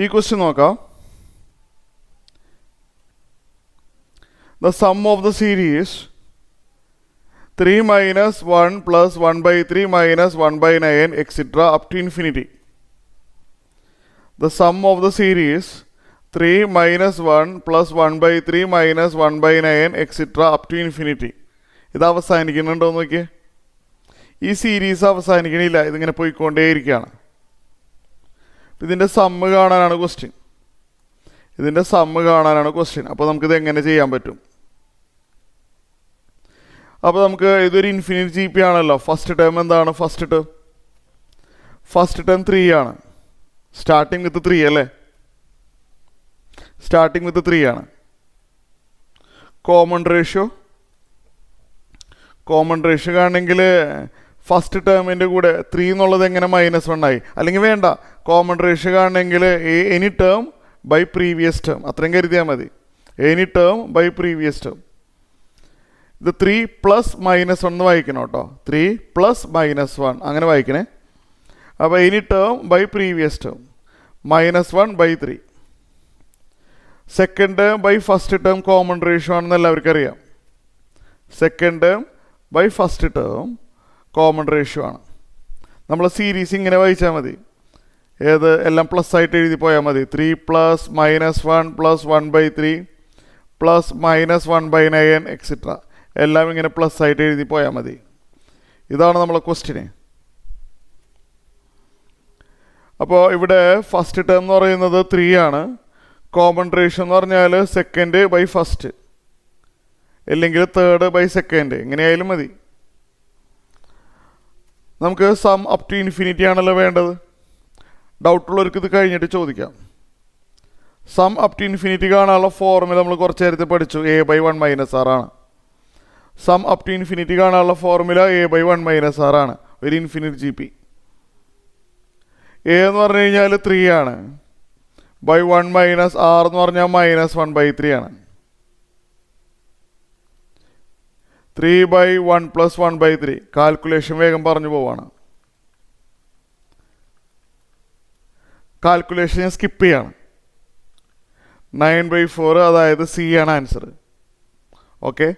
ഈ ക്വസ്റ്റ്യൻ നോക്കാം. The sum of the series 3 minus 1 plus 1 by 3 minus 1 by 9 etc. up to infinity. The sum of the series 3 minus 1 plus 1 by 3 minus 1 by 9 etc. up to infinity. ഇത് അവസാനിക്കുന്നുണ്ടോ എന്ന് നോക്കിയേ. ഈ series അവസാനിക്കണില്ല, ഇതിങ്ങനെ പോയിക്കൊണ്ടേയിരിക്കുകയാണ്. ഇതിൻ്റെ sum കാണാനാണ് question. അപ്പോൾ നമുക്കിത് എങ്ങനെ ചെയ്യാൻ പറ്റും? അപ്പോൾ നമുക്ക് ഇതൊരു ഇൻഫിനിറ്റ് ജി പി ആണല്ലോ. ഫസ്റ്റ് ടേം എന്താണ്? ഫസ്റ്റ് ടേം 3 ആണ്. സ്റ്റാർട്ടിങ് വിത്ത് 3 അല്ലേ? ആണ്. കോമൺ റേഷ്യോ കാണണമെങ്കിൽ ഫസ്റ്റ് ടേമിൻ്റെ കൂടെ 3 എന്നുള്ളത് എങ്ങനെ -1 ആയി? അല്ലെങ്കിൽ വേണ്ട, കോമൺ റേഷ്യോ കാണണമെങ്കിൽ any term by previous term, അത്രയും കരുതിയാൽ മതി. Any term by previous term. ഇത് 3 പ്ലസ് -1 എന്ന് വായിക്കണം കേട്ടോ. 3 പ്ലസ് -1 അങ്ങനെ വായിക്കണേ. അപ്പോൾ any term by previous term -1/3. Second term by first term common ratio ആണെന്ന് എല്ലാവർക്കും അറിയാം. Second term by first term common ratio ആണ്. നമ്മൾ സീരീസ് ഇങ്ങനെ വായിച്ചാൽ മതി. എല്ലാം പ്ലസ് ആയിട്ട് എഴുതി പോയാൽ മതി. 3 പ്ലസ് -1 പ്ലസ് 1/3 പ്ലസ് -1/9 എക്സെട്ര. എല്ലാം ഇങ്ങനെ പ്ലസ് ആയിട്ട് എഴുതി പോയാൽ മതി. ഇതാണ് നമ്മളെ ക്വസ്റ്റ്യന്. അപ്പോൾ ഇവിടെ ഫസ്റ്റ് ടേം എന്ന് പറയുന്നത് 3 ആണ്. കോമൺ റേഷ്യോ എന്ന് പറഞ്ഞാൽ സെക്കൻഡ് ബൈ ഫസ്റ്റ്, അല്ലെങ്കിൽ തേർഡ് ബൈ സെക്കൻഡ്, എങ്ങനെയായാലും മതി. നമുക്ക് സം അപ് ടു ഇൻഫിനിറ്റി ആണല്ലോ വേണ്ടത്. ഡൗട്ടുള്ളവർക്ക് ഇത് കഴിഞ്ഞിട്ട് ചോദിക്കാം. സം അപ് ടു ഇൻഫിനിറ്റി കാണാനുള്ള ഫോർമുല നമ്മൾ കുറച്ച് നേരത്തെ പഠിച്ചു. a/1 - r ആണ്. സം അപ് ടു ഇൻഫിനിറ്റി കാണാനുള്ള ഫോർമുല a/1 - r ആണ്. ഒരു ഇൻഫിനിറ്റ് ജി പി. എ എന്ന് പറഞ്ഞു കഴിഞ്ഞാൽ 3 ആണ്. ബൈ 1 - r എന്ന് പറഞ്ഞാൽ -1/3 ആണ്. 3/1 + 1/3. കാൽക്കുലേഷൻ വേഗം പറഞ്ഞു പോവാണ്. കാൽക്കുലേഷൻ ഞാൻ സ്കിപ്പ് ചെയ്യാണ്. 9/4, അതായത് സി ആണ് ആൻസർ. ഓക്കെ.